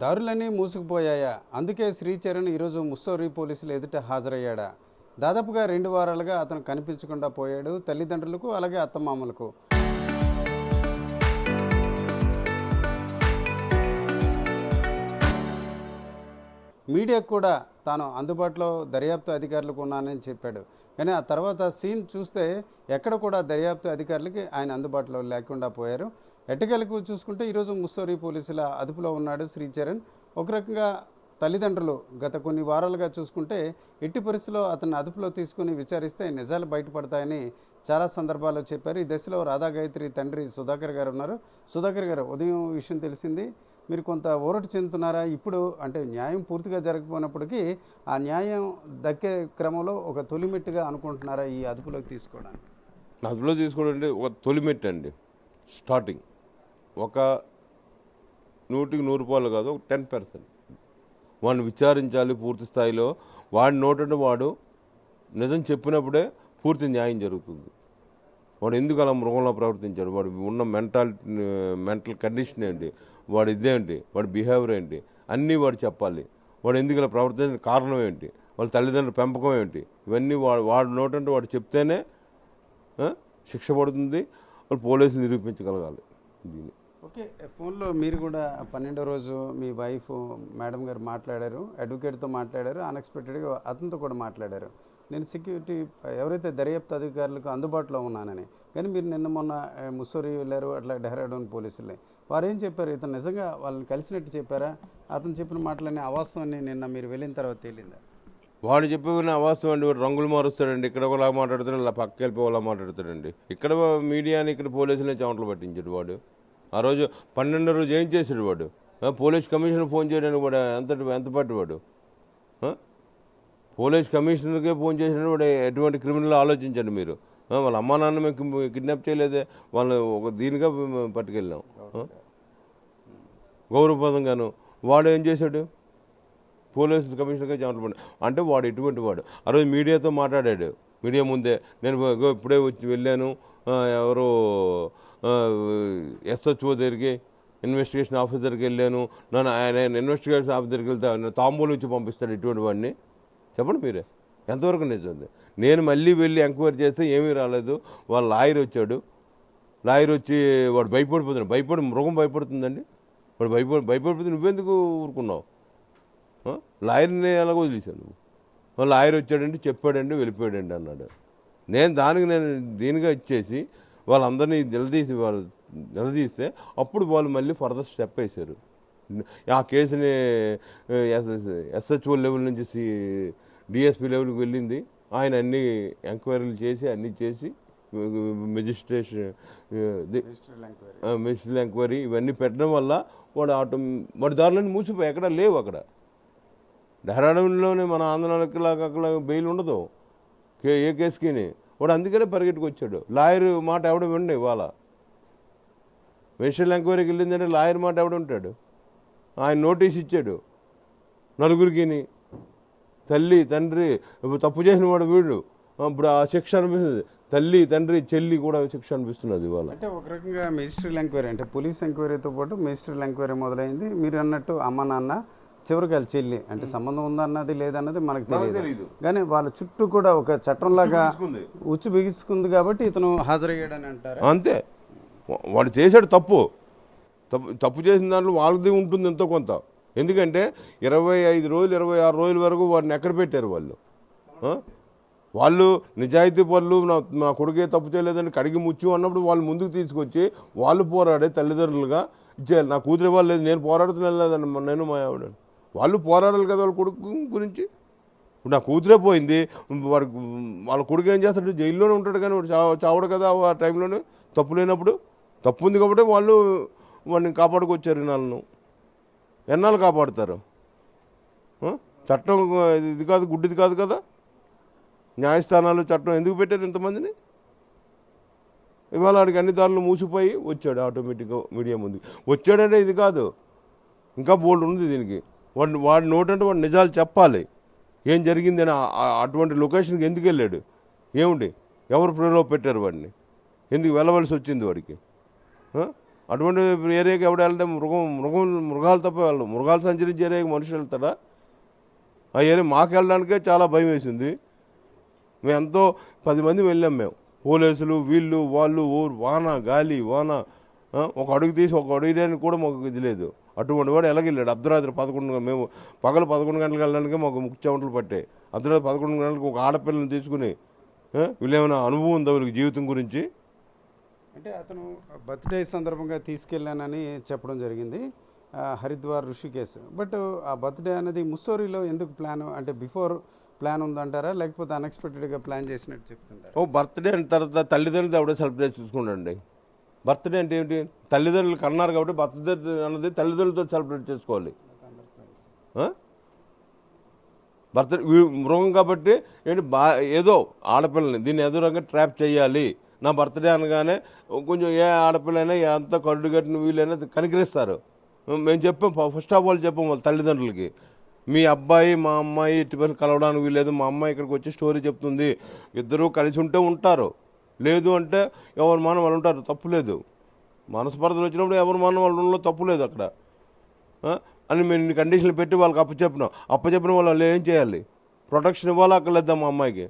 దారులన్నీ మూసుకుపోయాయా? అందుకే శ్రీచరణ్ ఈరోజు ముస్సోరి పోలీసులు ఎదుట హాజరయ్యాడా? దాదాపుగా 2 వారాలుగా అతను కనిపించకుండా పోయాడు తల్లిదండ్రులకు, అలాగే అత్తమామలకు. మీడియాకు కూడా తాను అందుబాటులో దర్యాప్తు అధికారులకు ఉన్నానని చెప్పాడు. కానీ ఆ తర్వాత సీన్ చూస్తే ఎక్కడ కూడా దర్యాప్తు అధికారులకి ఆయన అందుబాటులో లేకుండా పోయారు. ఎట్టకేలకు చూసుకుంటే ఈరోజు ముస్సోరి పోలీసుల అదుపులో ఉన్నాడు శ్రీచరణ్. ఒక రకంగా తల్లిదండ్రులు గత కొన్ని వారాలుగా చూసుకుంటే ఎట్టి పరిస్థితుల్లో అతన్ని అదుపులో తీసుకుని విచారిస్తే నిజాలు బయటపడతాయని చాలా సందర్భాల్లో చెప్పారు. ఈ దశలో రాధాగాయత్రి తండ్రి సుధాకర్ గారు ఉన్నారు. సుధాకర్ గారు, ఉదయం విషయం తెలిసింది, మీరు కొంత ఊరట చెందుతున్నారా? ఇప్పుడు అంటే న్యాయం పూర్తిగా జరగకపోయినప్పటికీ ఆ న్యాయం దక్కే క్రమంలో ఒక తొలిమెట్టుగా అనుకుంటున్నారా ఈ అదుపులోకి తీసుకోవడానికి? అదుపులో తీసుకోవడం ఒక తొలిమెట్టు అండి. స్టార్టింగ్ ఒక 100కి 100 రూపాయలు కాదు, ఒక 10%. వాడిని విచారించాలి పూర్తి స్థాయిలో. వాడి నోటంటే వాడు నిజం చెప్పినప్పుడే పూర్తి న్యాయం జరుగుతుంది. వాడు ఎందుకు అలా మృగంలో ప్రవర్తించాడు, వాడు ఉన్న మెంటల్ కండిషన్ ఏంటి, వాడు ఇదేంటి, వాడి బిహేవియర్ ఏంటి, అన్నీ వాడు చెప్పాలి. వాడు ఎందుకు ఇలా ప్రవర్తించిన కారణం ఏంటి, వాళ్ళ తల్లిదండ్రుల పెంపకం ఏంటి, ఇవన్నీ వాడు నోటంటే వాడు చెప్తేనే శిక్ష పడుతుంది. వాళ్ళు పోలీసులు నిరూపించగలగాలి దీన్ని. ఓకే, ఫోన్లో మీరు కూడా 12వ రోజు మీ వైఫ్ మేడం గారు మాట్లాడారు, అడ్వకేట్తో మాట్లాడారు, అన్ఎక్స్పెక్టెడ్గా అతనితో కూడా మాట్లాడారు. నేను సెక్యూరిటీ ఎవరైతే దర్యాప్తు అధికారులకు అందుబాటులో ఉన్నానని. కానీ మీరు నిన్న మొన్న ముస్సోరి వెళ్ళారు, అట్లా డెహ్రాడూన్ పోలీసులే వారు ఏం చెప్పారు? ఇతను నిజంగా వాళ్ళని కలిసినట్టు చెప్పారా? అతను చెప్పిన మాటలన్నీ అవాస్తవాన్ని నిన్న మీరు వెళ్ళిన తర్వాత తేలిందా? వాడు చెప్పిన అవాస్తవం అండి. వాడు రంగులు మారుస్తాడండి. ఇక్కడ ఒకలా మాట్లాడతాడు, ఇలా పక్క వెళ్ళి ఒకలా మాట్లాడతాడండి. ఇక్కడ మీడియాని, ఇక్కడ పోలీసులనే చెమటలు పట్టించాడు వాడు. ఆ రోజు 12వ రోజు ఏం చేశాడు వాడు? పోలీస్ కమిషనర్ ఫోన్ చేయడానికి వాడు ఎంత పట్టివాడు? పోలీస్ కమిషనర్కే ఫోన్ చేసిన వాడు ఎటువంటి క్రిమినల్ ఆలోచించండి మీరు. వాళ్ళ అమ్మా నాన్న మేము కిడ్నాప్ చేయలేదే, వాళ్ళు ఒక దీనిగా పట్టుకెళ్ళాం గౌరవపదంగాను. వాడు ఏం చేశాడు? పోలీస్ కమిషనర్గా చెమటలు పడి అంటే వాడు ఎటువంటి వాడు? ఆ రోజు మీడియాతో మాట్లాడాడు. మీడియా ముందే నేను ఇప్పుడే వచ్చి వెళ్ళాను, ఎవరో ఎస్హెచ్ఓ దగ్గరికి, ఇన్వెస్టిగేషన్ ఆఫీసర్కి వెళ్ళాను, నన్ను ఆయన ఇన్వెస్టిగేషన్ ఆఫీసర్కి వెళ్తే తాంబూలు నుంచి పంపిస్తాడు ఇటువంటి వాడిని. చెప్పండి మీరే, ఎంతవరకు నిజం? నేను మళ్ళీ వెళ్ళి ఎంక్వైరీ చేస్తే ఏమీ రాలేదు. వాళ్ళ లాయర్ వచ్చాడు. లాయర్ వచ్చి వాడు భయపడిపోతున్నాడు. మృగం భయపడుతుందండి. వాడు భయపడిపోతే నువ్వెందుకు ఊరుకున్నావు? లాయర్ని ఎలాగో వదిలేశాను. వాళ్ళ లాయర్ వచ్చాడండి, చెప్పాడండి, వెళ్ళిపోయాడండి అన్నాడు. నేను దీనిగా ఇచ్చేసి వాళ్ళందరినీ నిలదీస్తే అప్పుడు వాళ్ళు మళ్ళీ ఫర్దర్ స్టెప్ వేశారు. ఆ కేసుని ఎస్హెచ్ఓ లెవెల్ నుంచి డిఎస్పీ లెవెల్కి వెళ్ళింది. ఆయన అన్ని ఎంక్వైరీలు చేసి అన్నీ చేసి మెజిస్ట్రేషన్ ఎంక్వైరీ ఇవన్నీ పెట్టడం వల్ల వాడి దారిలోనే మూసిపోయి ఎక్కడ లేవు. అక్కడ డెహ్రాడూన్లోనే మన ఆంధ్రాకి లాగా అక్కడ బెయిల్ ఉండదు ఏ కేసుకి. వాడు అందుకనే పరిగెట్టుకు వచ్చాడు. లాయర్ మాట ఎవడ విండి. ఇవాళ మెజిస్ట్రేట్ ఎంక్వైరీకి వెళ్ళిందంటే లాయర్ మాట ఎవడ ఉంటాడు? ఆయన నోటీస్ ఇచ్చాడు నలుగురికి. తల్లి తండ్రి తప్పు చేసిన వాడు వీడు, ఇప్పుడు ఆ శిక్ష అనిపిస్తుంది. తల్లి తండ్రి చెల్లి కూడా శిక్ష అనిపిస్తున్నది ఇవాళ. అంటే ఒక రకంగా మెజిస్ట్రేట్ ఎంక్వైరీ అంటే పోలీస్ ఎంక్వైరీతో పాటు మెజిస్ట్రేట్ ఎంక్వైరీ మొదలైంది. మీరు అన్నట్టు అమ్మ నాన్న, చివరికి వాళ్ళ చెల్లి, అంటే సంబంధం ఉందన్నది లేదన్నది మనకు తెలియదు. కానీ వాళ్ళ చుట్టూ కూడా ఒక చట్టంలాగా ఉచ్చు బిగించుకుంది కాబట్టి ఇతను హాజరయ్యాడని అంటారు. అంతే, వాడు చేశాడు తప్పు చేసిన దాంట్లో వాళ్ళది ఉంటుంది ఎంతో కొంత. ఎందుకంటే 25 రోజులు 26 రోజుల వరకు వాడిని ఎక్కడ పెట్టారు వాళ్ళు నిజాయితీ పనులు. నా కొడుకే తప్పు చేయలేదని కడిగి ముచ్చు అన్నప్పుడు వాళ్ళు ముందుకు తీసుకొచ్చి వాళ్ళు పోరాడే తల్లిదండ్రులుగా ఇచ్చేయాలి. నా కూతురు ఇవ్వలేదు, నేను పోరాడుతున్నలేదండి, నేను మా ఆవిడ. వాళ్ళు పోరాడాలి కదా వాళ్ళ కొడుకు గురించి. ఇప్పుడు నా కూతురే పోయింది, వాళ్ళ కొడుకు ఏం చేస్తాడు? జైల్లోనే ఉంటాడు. కానీ వాడు చావడు కదా ఆ టైంలోనే. తప్పు లేనప్పుడు. తప్పు ఉంది కాబట్టి వాళ్ళు వాడిని కాపాడుకొచ్చారు. ఎన్నాళ్ళు కాపాడుతారు? చట్టం ఇది కాదు, గుడ్డిది కాదు కదా. న్యాయస్థానాలు చట్టం ఎందుకు పెట్టారు ఇంతమందిని? ఇవాళ వాడికి అన్ని దారులు మూసిపోయి వచ్చాడు ఆటోమేటిక్గా మీడియా ముందుకు. వచ్చాడంటే ఇది కాదు, ఇంకా బోల్డ్ ఉంది దీనికి. వాడి నోటంటే వాడు నిజాలు చెప్పాలి. ఏం జరిగిందని అటువంటి లొకేషన్కి ఎందుకు వెళ్ళాడు? ఏమిటి, ఎవరు ప్రేరణ పెట్టారు వాడిని? ఎందుకు వెళ్ళవలసి వచ్చింది వాడికి? అటువంటి ఏరియాకి ఎవడు వెళ్తే మృగాలు తప్ప వెళ్ళవు. మృగాలు సంచరించే ఏరియాకి మనుషులు వెళ్తారా? ఆ ఏరియా మాకు వెళ్ళడానికే చాలా భయం వేసింది. మేము ఎంతో 10 మంది వెళ్ళాం మేము, పోలీసులు వీళ్ళు వాళ్ళు, వాన గాలి వాన, ఒక అడుగు తీసి ఒక అడుగుడానికి కూడా మాకు ఇది లేదు. అటువంటి వాడు ఎలాగెళ్ళాడు అర్ధరాత్రి 11 మేము పగలు 11 గంటలకు వెళ్ళడానికి మాకు ముక్కు చెమటలు పట్టాయి. అర్ధరాత్రి 11 గంటలకు ఒక ఆడపిల్లని తీసుకుని వీళ్ళేమైనా అనుభవం ఉందా వీళ్ళకి జీవితం గురించి? అంటే అతను బర్త్డే సందర్భంగా తీసుకెళ్ళానని చెప్పడం జరిగింది, హరిద్వార్ ఋషికేశ్. బట్ ఆ బర్త్డే అనేది ముస్సోరీలో ఎందుకు ప్లాన్, అంటే బిఫోర్ ప్లాన్ ఉందంటారా లేకపోతే అన్ఎక్స్పెక్టెడ్గా ప్లాన్ చేసినట్టు చెప్తుంటారా? బర్త్డే అంటే తర్వాత తల్లిదండ్రులతో ఎవడో సెలబ్రేట్ చేసుకుంటాండి. బర్త్డే అంటే ఏంటి? తల్లిదండ్రులు కన్నారు కాబట్టి బర్త్డే అన్నది తల్లిదండ్రులతో సెలబ్రేట్ చేసుకోవాలి. బర్త్డే మృగం కాబట్టి ఏంటి ఏదో ఆడపిల్లని దీన్ని ఎదురుగా ట్రాప్ చేయాలి. నా బర్త్డే అనగానే కొంచెం ఏ ఆడపిల్లైనా ఎంత కరుడు కట్టిన వీళ్ళైనా కనికరిస్తారు. మేము చెప్పాం, ఫస్ట్ ఆఫ్ ఆల్ చెప్పాం వాళ్ళ తల్లిదండ్రులకి, మీ అబ్బాయి మా అమ్మాయి ఇటు పని కలవడానికి వీల్లేదు, మా అమ్మాయి ఇక్కడికి వచ్చి స్టోరీ చెప్తుంది, ఇద్దరూ కలిసి ఉంటే ఉంటారు, లేదు అంటే ఎవరు మానం వాళ్ళు ఉంటారు, తప్పులేదు. మనస్పర్ధలు వచ్చినప్పుడు ఎవరు మానం వాళ్ళు తప్పులేదు అక్కడ అని మేము ఇన్ని కండిషన్లు పెట్టి వాళ్ళకి అప్పచెప్పిన వాళ్ళు ఏం చేయాలి? ప్రొటెక్షన్ ఇవ్వాలి అక్కర్లేదా మా అమ్మాయికి?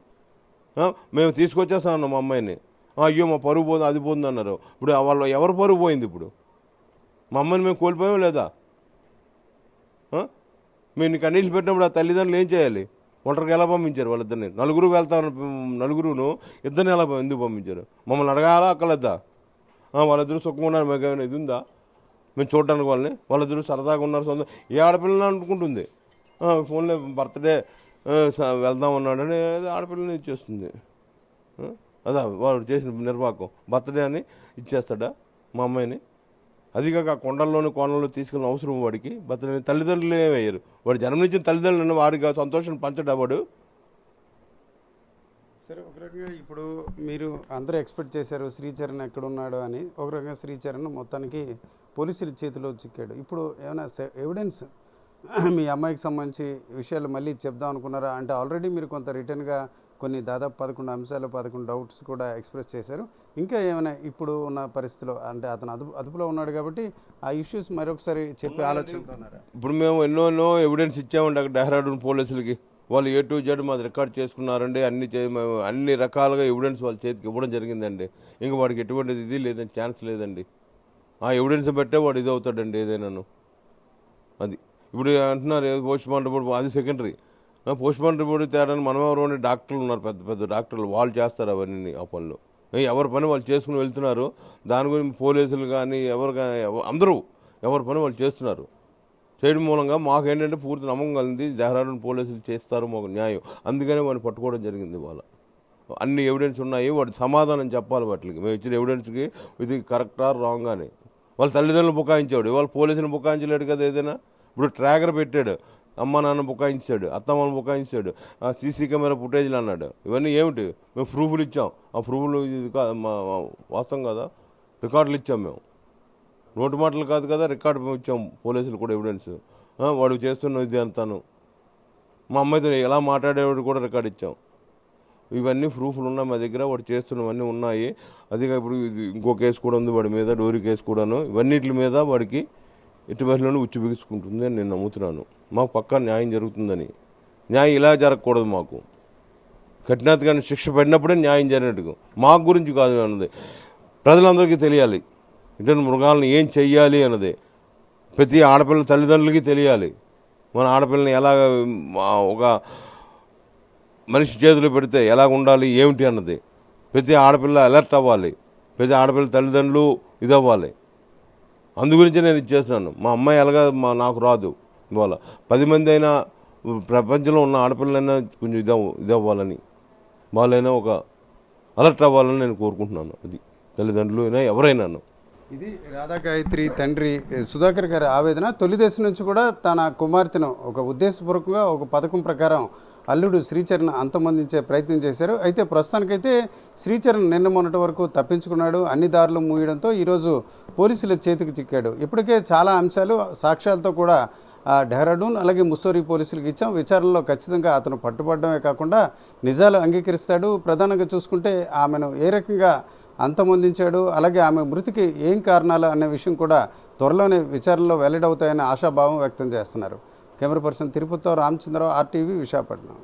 మేము తీసుకొచ్చేస్తామన్నాం మా అమ్మాయిని, అయ్యో మా పరుగు పోతుంది అది పోతుంది అన్నారు. ఇప్పుడు వాళ్ళు ఎవరు పరుగు పోయింది? ఇప్పుడు మా అమ్మాయిని మేము కోల్పోయాం లేదా? మేము ఇన్ని కండిషన్లు పెట్టినప్పుడు ఆ తల్లిదండ్రులు ఏం చేయాలి? ఒంటరికి ఎలా పంపించారు వాళ్ళిద్దరిని? నలుగురు నలుగురును ఇద్దరిని ఎలా ఎందుకు పంపించారు? మమ్మల్ని అడగాలా అక్కర్లేదా? వాళ్ళిద్దరూ సుఖంగా ఉన్నారు, మాకు ఏమైనా ఇది ఉందా మేము చూడడానికి? వాళ్ళిద్దరూ సరదాగా ఉన్నారు, సొంతం ఏ ఆడపిల్లని అనుకుంటుంది, ఫోన్లో బర్త్డే వెళ్దాం ఉన్నాడని ఆడపిల్లని ఇచ్చేస్తుంది. అదా వాడు చేసిన నిర్వాహకం, బర్త్డే అని ఇచ్చేస్తాడా మా అమ్మాయిని? అది కాక కొండల్లోని కోణంలో తీసుకెళ్ళిన అవసరం వాడికి బర్త్డే? తల్లిదండ్రులు ఏమయ్యారు? వాడు జన్మనిచ్చిన తల్లిదండ్రులను వాడికి సంతోషం పంచడా వాడు? సరే, ఒక రకంగా ఇప్పుడు మీరు అందరూ ఎక్స్పెక్ట్ చేశారు శ్రీచరణ్ ఎక్కడున్నాడు అని. ఒక రకంగా శ్రీచరణ్ మొత్తానికి పోలీసుల చేతిలో చిక్కాడు. ఇప్పుడు ఏమైనా ఎవిడెన్స్ మీ అమ్మాయికి సంబంధించి విషయాలు మళ్ళీ చెప్దాం అనుకున్నారా? అంటే ఆల్రెడీ మీరు కొంత రిటర్న్గా కొన్ని దాదాపు 11 అంశాలు 11 డౌట్స్ కూడా ఎక్స్ప్రెస్ చేశారు. ఇంకా ఏమైనా ఇప్పుడు ఉన్న పరిస్థితిలో, అంటే అతను అదుపులో ఉన్నాడు కాబట్టి ఆ ఇష్యూస్ మరొకసారి చెప్పి ఆలోచనలున్నారా? ఇప్పుడు మేము ఎన్నో ఎవిడెన్స్ ఇచ్చామండి అక్కడ డెహ్రాడూన్ పోలీసులకి. వాళ్ళు A to Z మాది రికార్డ్ చేసుకున్నారండి, అన్ని రకాలుగా ఎవిడెన్స్ వాళ్ళ చేతికి ఇవ్వడం జరిగిందండి. ఇంకా వాడికి ఎటువంటిది ఇది లేదండి, ఛాన్స్ లేదండి. ఆ ఎవిడెన్స్ బట్టే వాడు ఇది అవుతాడండి ఏదైనాను. అది ఇప్పుడు అంటున్నారు పోస్ట్ మార్టం రిపోర్ట్, అది సెకండరీ. పోస్ట్ మార్టం రిపోర్ట్ తేడాన్ని మనం ఎవరు డాక్టర్లు ఉన్నారు, పెద్ద పెద్ద డాక్టర్లు, వాళ్ళు చేస్తారు అవన్నీ ఆ పనులు. ఎవరి పని వాళ్ళు చేసుకుని వెళ్తున్నారు. దాని గురించి పోలీసులు కానీ ఎవరు కానీ అందరూ ఎవరి పని వాళ్ళు చేస్తున్నారు. చేయడం మూలంగా మాకు ఏంటంటే పూర్తి నమ్మకం కలిగింది డెహ్రాడూన్ పోలీసులు చేస్తారు మాకు న్యాయం. అందుకనే వాడిని పట్టుకోవడం జరిగింది. వాళ్ళ అన్ని ఎవిడెన్స్ ఉన్నాయి, వాడు సమాధానం చెప్పాలి వాటికి. మేము ఇచ్చిన ఎవిడెన్స్కి ఇది కరెక్టా రాంగ్ అని. వాళ్ళ తల్లిదండ్రులు బుకాయించాడు, వాళ్ళ పోలీసుని బుకాయించలేడు కదా. ఏదైనా ఇప్పుడు ట్రాకర్ పెట్టాడు, అమ్మ నాన్న బుకాయించాడు, అత్తమ్మను బుకాయించాడు, సీసీ కెమెరా ఫుటేజ్లు అన్నాడు. ఇవన్నీ ఏమిటి? మేము ప్రూఫ్లు ఇచ్చాం. ఆ ప్రూఫ్లు ఇది వాస్తవం కదా, రికార్డులు ఇచ్చాం మేము. నోటు మాటలు కాదు కదా, రికార్డు ఇచ్చాం పోలీసులు కూడా ఎవిడెన్స్. వాడు చేస్తున్న ఇది అంతాను, మా అమ్మాయితో ఎలా మాట్లాడేవాడు కూడా రికార్డు ఇచ్చాం. ఇవన్నీ ప్రూఫ్లు ఉన్నాయి మా దగ్గర, వాడు చేస్తున్నవన్నీ ఉన్నాయి. అది ఇప్పుడు ఇది ఇంకో కేసు కూడా ఉంది వాడి మీద, డోరీ కేసు కూడాను. ఇవన్నిటి మీద వాడికి ఎట్టి బస్సులోనే ఉచ్చు బిగుసుకుంటుంది అని నేను నమ్ముతున్నాను. మాకు పక్కా న్యాయం జరుగుతుందని. న్యాయం ఇలా జరగకూడదు, మాకు కఠినాత్మక శిక్ష పడినప్పుడే న్యాయం జరిగినట్టుగా. మాకు గురించి కాదు అన్నది ప్రజలందరికీ తెలియాలి. ఇటువంటి మృగాలను ఏం చెయ్యాలి అన్నది ప్రతి ఆడపిల్ల తల్లిదండ్రులకి తెలియాలి. మన ఆడపిల్లని ఎలా ఒక మనిషి చేతిలో పెడితే ఎలా ఉండాలి ఏమిటి అన్నది ప్రతి ఆడపిల్ల అలర్ట్ అవ్వాలి. ప్రతి ఆడపిల్ల తల్లిదండ్రులు ఇదవ్వాలి. అందుగురించి నేను ఇచ్చేస్తున్నాను. మా అమ్మాయి ఎలాగా నాకు రాదు. ఇవాళ 10 మంది అయినా ప్రపంచంలో ఉన్న ఆడపిల్లలైనా కొంచెం ఇదవ్వాలని, వాళ్ళైనా ఒక అలర్ట్ అవ్వాలని నేను కోరుకుంటున్నాను. అది తల్లిదండ్రులు అయినా ఎవరైనాను. ఇది రాధాగాయత్రి తండ్రి సుధాకర్ గారి ఆవేదన. తొలి దశ నుంచి కూడా తన కుమార్తెను ఒక ఉద్దేశపూర్వకంగా ఒక పథకం ప్రకారం అల్లుడు శ్రీచరణ్ అంతమొందించే ప్రయత్నం చేశారు. అయితే ప్రస్తుతానికైతే శ్రీచరణ్ నిన్న మొన్నటి వరకు తప్పించుకున్నాడు. అన్ని దారులు మూయడంతో ఈరోజు పోలీసుల చేతికి చిక్కాడు. ఇప్పటికే చాలా అంశాలు సాక్ష్యాలతో కూడా డెహ్రాడూన్ అలాగే ముస్సోరీ పోలీసులకు ఇచ్చాం. విచారణలో ఖచ్చితంగా అతను పట్టుబడమే కాకుండా నిజాలు అంగీకరిస్తాడు. ప్రధానంగా చూసుకుంటే ఆమెను ఏ రకంగా అంతమొందించాడు, అలాగే ఆమె మృతికి ఏం కారణాలు అనే విషయం కూడా త్వరలోనే విచారణలో వెల్లడవుతాయని ఆశాభావం వ్యక్తం చేస్తున్నారు. కెమెరా పర్సన్ తిరుపతితో రామచంద్రరావు, RTV, విశాఖపట్నం.